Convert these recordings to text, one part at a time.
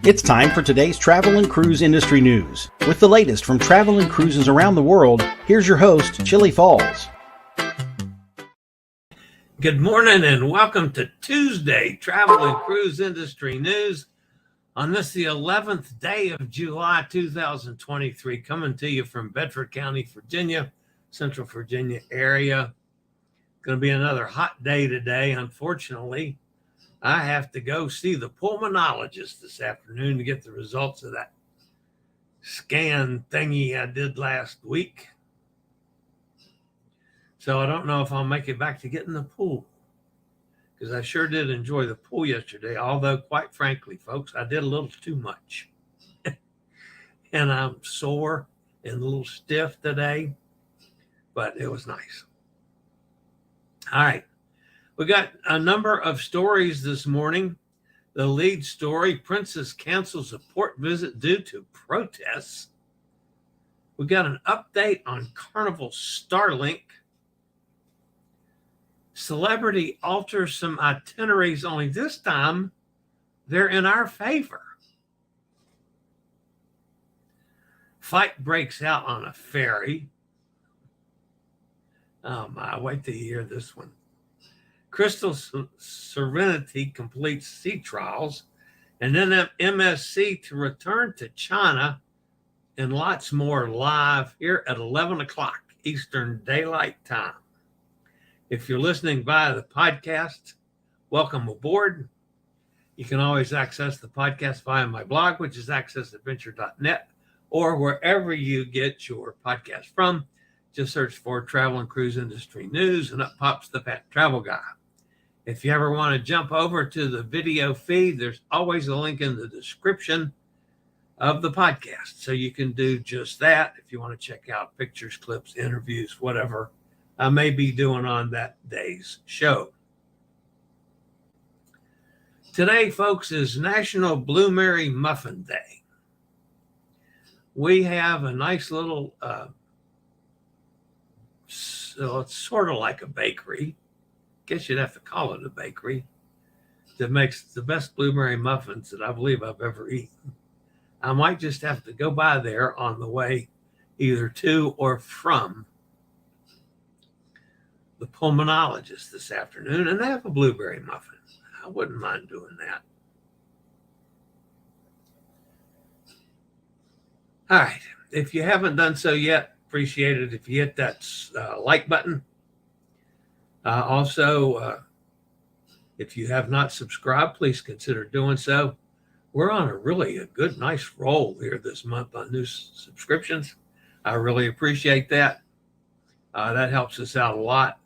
It's time for today's travel and cruise industry news. With the latest from travel and cruises around the world, here's your host, Chillie Falls. Good morning and welcome to Tuesday Travel and Cruise Industry News on this, the 11th day of July 2023, coming to you from Bedford County, Virginia, Central Virginia area. Going to be another hot day today. Unfortunately, I have to go see the pulmonologist this afternoon to get the results of that scan thingy I did last week. So I don't know if I'll make it back to get in the pool, because I sure did enjoy the pool yesterday. Although, quite frankly, folks, I did a little too much. And I'm sore and a little stiff today, but it was nice. All right. We got a number of stories this morning. The lead story, Princess cancels a port visit due to protests. We got an update on Carnival Starlink. Celebrity alters some itineraries, only this time they're in our favor. Fight breaks out on a ferry. Oh my, wait till you hear this one. Crystal Serenity completes sea trials, and then MSC to return to China, and lots more live here at 11 o'clock Eastern Daylight Time. If you're listening via the podcast, welcome aboard. You can always access the podcast via my blog, which is accessadventure.net, or wherever you get your podcast from. Just search for Travel and Cruise Industry News, and up pops the Pat Travel Guy. If you ever want to jump over to the video feed, there's always a link in the description of the podcast. So you can do just that if you want to check out pictures, clips, interviews, whatever I may be doing on that day's show. Today, folks, is National Blueberry Muffin Day. We have a nice little, so it's sort of like a bakery. Guess you'd have to call it a bakery, that makes the best blueberry muffins that I believe I've ever eaten. I might just have to go by there on the way either to or from the pulmonologist this afternoon and have a blueberry muffin. I wouldn't mind doing that. All right. If you haven't done so yet, appreciate it if you hit that like button. Also, if you have not subscribed, please consider doing so. We're on a good, nice roll here this month on new subscriptions. I really appreciate that. That helps us out a lot.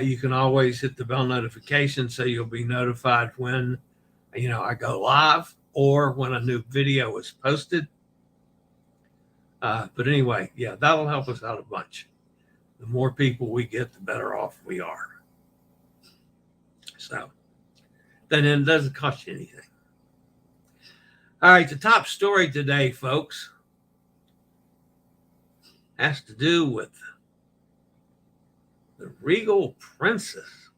You can always hit the bell notification so you'll be notified when, I go live or when a new video is posted. But anyway, yeah, that'll help us out a bunch. The more people we get, the better off we are. So then it doesn't cost you anything. All right, the top story today, folks, has to do with the Regal Princess.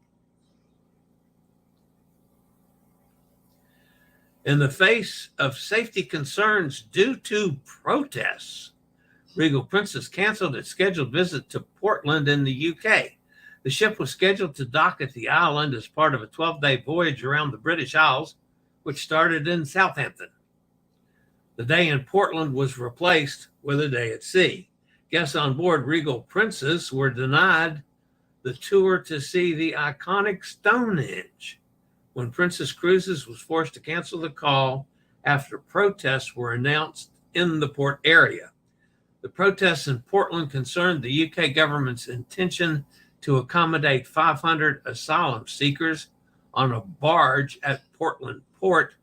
In the face of safety concerns due to protests, Regal Princess canceled its scheduled visit to Portland in the UK. The ship was scheduled to dock at the island as part of a 12-day voyage around the British Isles, which started in Southampton. The day in Portland was replaced with a day at sea. Guests on board Regal Princess were denied the tour to see the iconic Stonehenge when Princess Cruises was forced to cancel the call after protests were announced in the port area. The protests in Portland concerned the UK government's intention to accommodate 500 asylum seekers on a barge at Portland Port,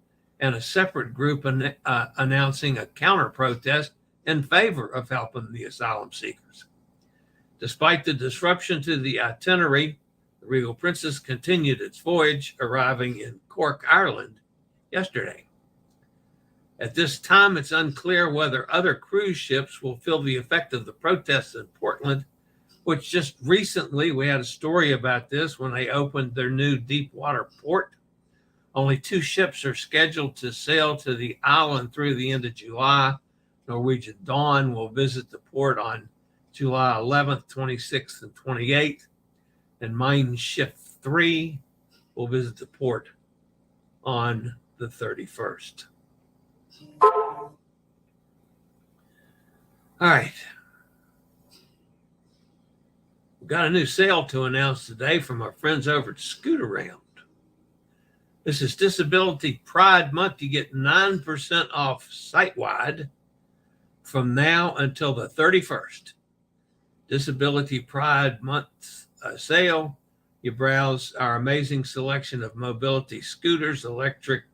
and a separate group announcing a counter-protest in favor of helping the asylum seekers. Despite the disruption to the itinerary, the Regal Princess continued its voyage, arriving in Cork, Ireland, yesterday. At this time, it's unclear whether other cruise ships will feel the effect of the protests in Portland, which just recently, we had a story about this when they opened their new deep water port. Only 2 ships are scheduled to sail to the island through the end of July. Norwegian Dawn will visit the port on July 11th, 26th, and 28th. And Mein Schiff 3 will visit the port on the 31st. All right. We've got a new sale to announce today from our friends over at Scoot Around. This is Disability Pride Month. You get 9% off site-wide from now until the 31st. Disability Pride Month sale. You browse our amazing selection of mobility scooters, electric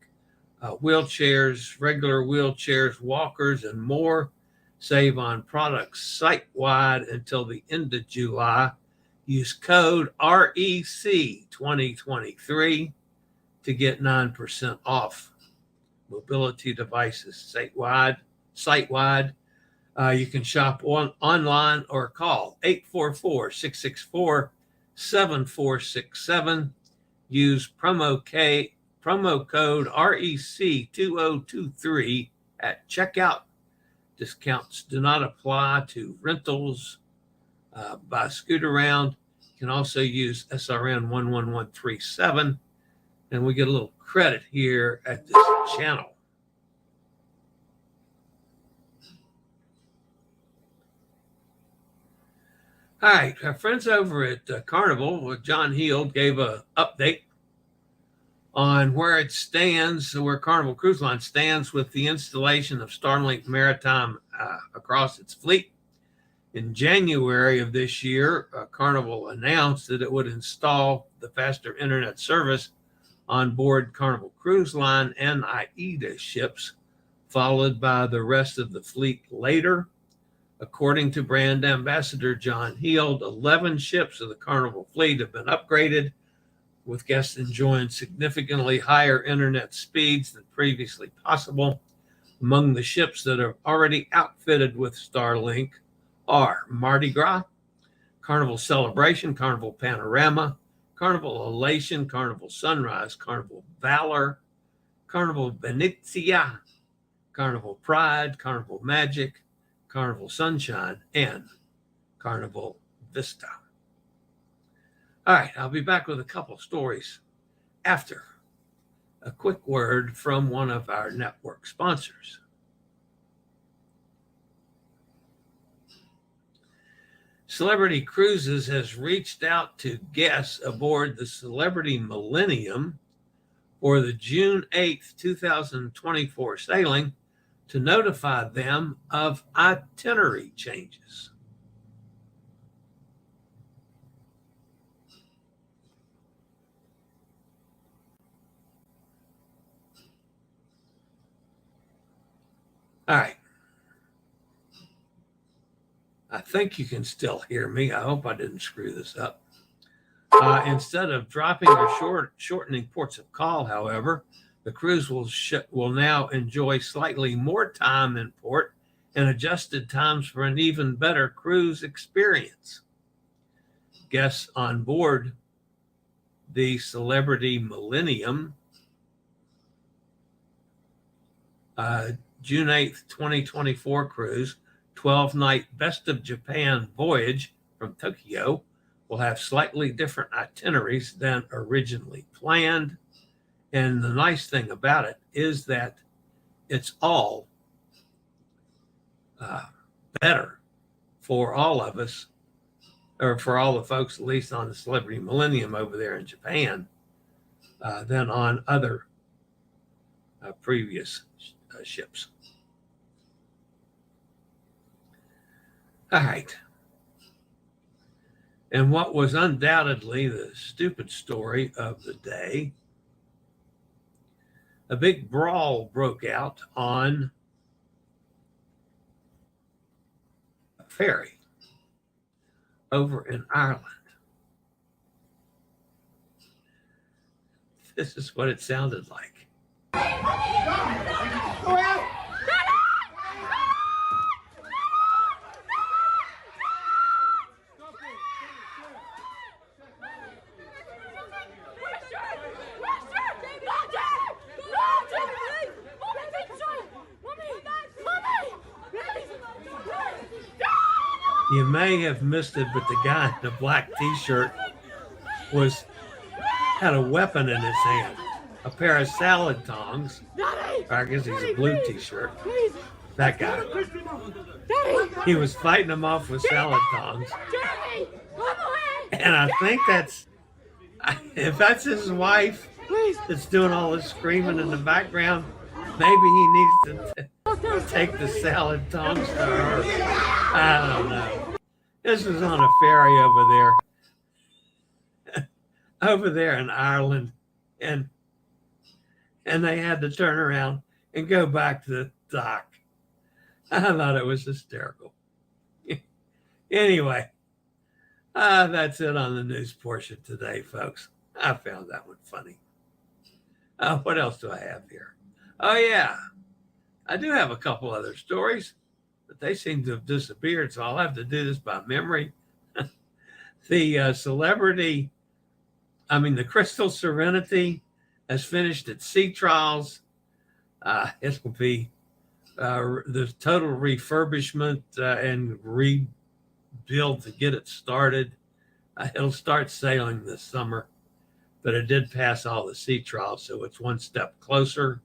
wheelchairs, regular wheelchairs, walkers, and more. Save on products site-wide until the end of July. Use code REC2023 to get 9% off mobility devices site-wide. You can shop online or call 844-664-7467. Use promo code REC2023 at checkout. Discounts do not apply to rentals by Scoot Around. You can also use SRN 11137, and we get a little credit here at this channel. All right, our friends over at Carnival, John Heald, gave an update on where it stands, where Carnival Cruise Line stands with the installation of Starlink Maritime across its fleet. In January of this year, Carnival announced that it would install the faster internet service on board Carnival Cruise Line and AIDA ships, followed by the rest of the fleet later. According to brand ambassador John Heald, 11 ships of the Carnival fleet have been upgraded, with guests enjoying significantly higher internet speeds than previously possible. Among the ships that are already outfitted with Starlink are Mardi Gras, Carnival Celebration, Carnival Panorama, Carnival Elation, Carnival Sunrise, Carnival Valor, Carnival Venezia, Carnival Pride, Carnival Magic, Carnival Sunshine, and Carnival Vista. All right, I'll be back with a couple stories after a quick word from one of our network sponsors. Celebrity Cruises has reached out to guests aboard the Celebrity Millennium for the June 8th, 2024 sailing to notify them of itinerary changes. All right. I think you can still hear me. I hope I didn't screw this up. Instead of dropping or shortening ports of call, however, the cruise will now enjoy slightly more time in port and adjusted times for an even better cruise experience. Guests on board the Celebrity Millennium June 8th, 2024 cruise, 12-night Best of Japan voyage from Tokyo, will have slightly different itineraries than originally planned. And the nice thing about it is that it's all better for all of us, or for all the folks, at least on the Celebrity Millennium over there in Japan, than on other previous ships. All right. And what was undoubtedly the stupid story of the day, a big brawl broke out on a ferry over in Ireland. This is what it sounded like. Go out! You may have missed it, but the guy in the black T-shirt had a weapon in his hand, a pair of salad tongs. Or I guess he's a blue T-shirt. That guy. He was fighting them off with salad tongs. And I think if that's his wife that's doing all this screaming in the background, maybe he needs to take the salad tongs to her. I don't know. This was on a ferry over there in Ireland, and they had to turn around and go back to the dock. I thought it was hysterical. Anyway, that's it on the news portion today, folks. I found that one funny. What else do I have here? Oh, yeah. I do have a couple other stories, but they seem to have disappeared, so I'll have to do this by memory. The Crystal Serenity has finished its sea trials. It will be the total refurbishment and rebuild to get it started. It'll start sailing this summer, but it did pass all the sea trials, so it's one step closer.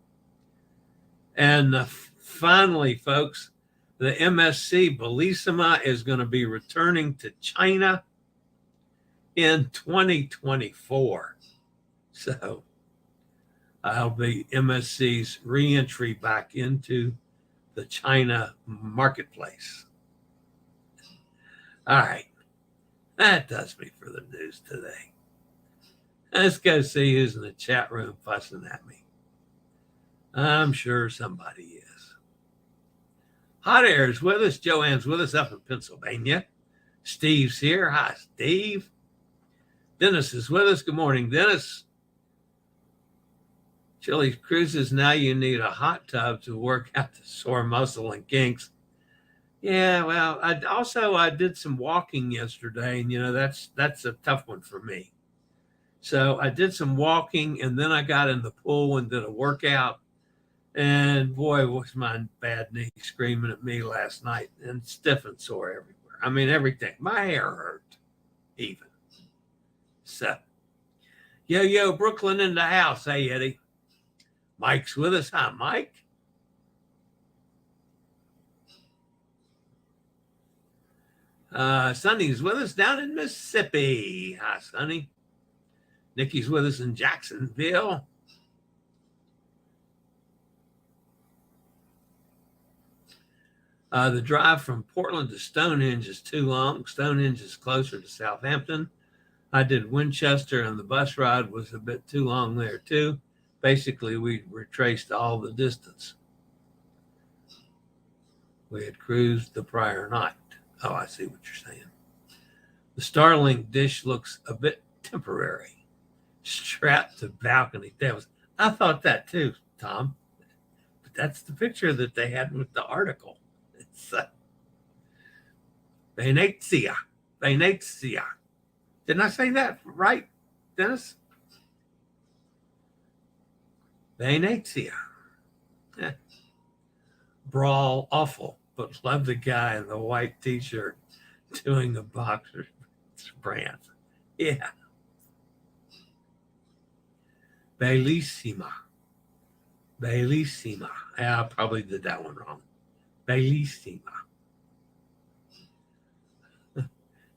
And finally, folks, the MSC Bellissima is going to be returning to China in 2024. So I'll be MSC's re-entry back into the China marketplace. All right. That does me for the news today. Let's go see who's in the chat room fussing at me. I'm sure somebody is. Hot Air is with us. Joanne's with us up in Pennsylvania. Steve's here. Hi, Steve. Dennis is with us. Good morning, Dennis. Chillie Cruises, now you need a hot tub to work out the sore muscle and kinks. Yeah, well, I did some walking yesterday, and that's a tough one for me. So I did some walking, and then I got in the pool and did a workout. And boy, was my bad knee screaming at me last night, and stiff and sore everywhere. I mean, everything. My hair hurt, even. So, yo, Brooklyn in the house. Hey, Eddie. Mike's with us. Hi, Mike. Sonny's with us down in Mississippi. Hi, Sonny. Nikki's with us in Jacksonville. The drive from Portland to Stonehenge is too long. Stonehenge is closer to Southampton. I did Winchester, and the bus ride was a bit too long there, too. Basically, we retraced all the distance. We had cruised the prior night. Oh, I see what you're saying. The Starlink dish looks a bit temporary. Strapped to balcony tables. I thought that too, Tom. But that's the picture that they had with the article. It's Venezia. Didn't I say that right, Dennis? Venezia. Brawl awful, but love the guy in the white T-shirt doing the boxer brand. Yeah. Bellissima. Yeah, I probably did that one wrong. Bellissima.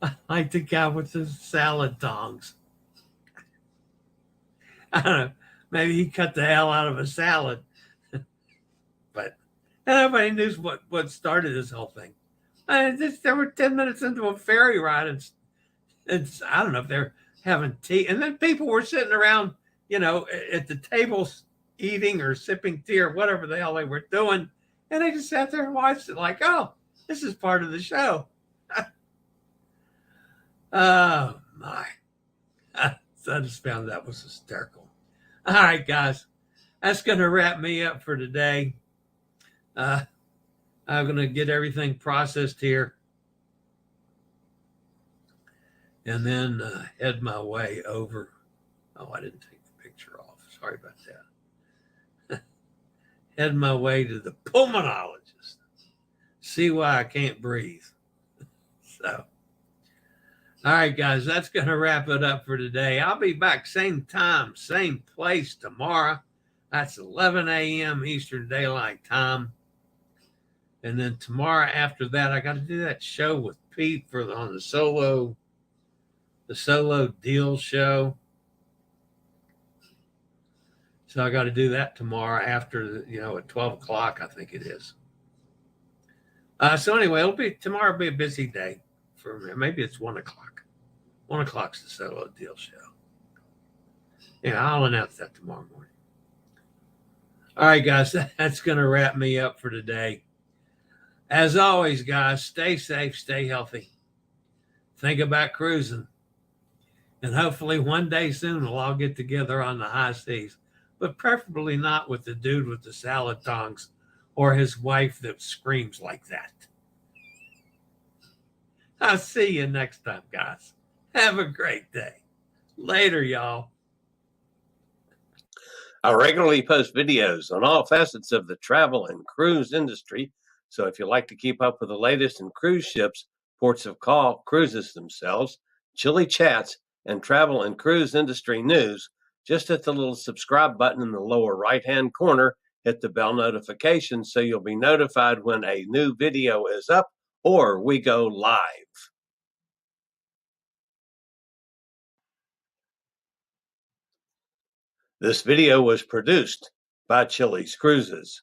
I like the guy with the salad tongs. I don't know. Maybe he cut the hell out of a salad. But nobody knew what started this whole thing. They were 10 minutes into a ferry ride, and I don't know if they're having tea. And then people were sitting around, at the tables eating or sipping tea or whatever the hell they were doing. And they just sat there and watched it like, oh, this is part of the show. Oh, my. I just found that was hysterical. All right, guys. That's going to wrap me up for today. I'm going to get everything processed here and then head my way over. Oh, I didn't take the picture off. Sorry about that. Head my way to the pulmonologist. See why I can't breathe. So, all right, guys, that's going to wrap it up for today. I'll be back same time, same place tomorrow. That's 11 a.m. Eastern Daylight Time. And then tomorrow after that, I got to do that show with Pete on the solo deal show. So I got to do that tomorrow after, at 12 o'clock, I think it is. So anyway, tomorrow will be a busy day for me. Maybe it's 1 o'clock. 1 o'clock's the solo deal show. Yeah, I'll announce that tomorrow morning. All right, guys, that's going to wrap me up for today. As always, guys, stay safe, stay healthy. Think about cruising. And hopefully one day soon we'll all get together on the high seas, but preferably not with the dude with the salad tongs or his wife that screams like that. I'll see you next time, guys. Have a great day. Later, y'all. I regularly post videos on all facets of the travel and cruise industry. So if you like to keep up with the latest in cruise ships, ports of call, cruises themselves, Chillie chats, and travel and cruise industry news, just hit the little subscribe button in the lower right-hand corner. Hit the bell notification so you'll be notified when a new video is up or we go live. This video was produced by Chillie's Cruises.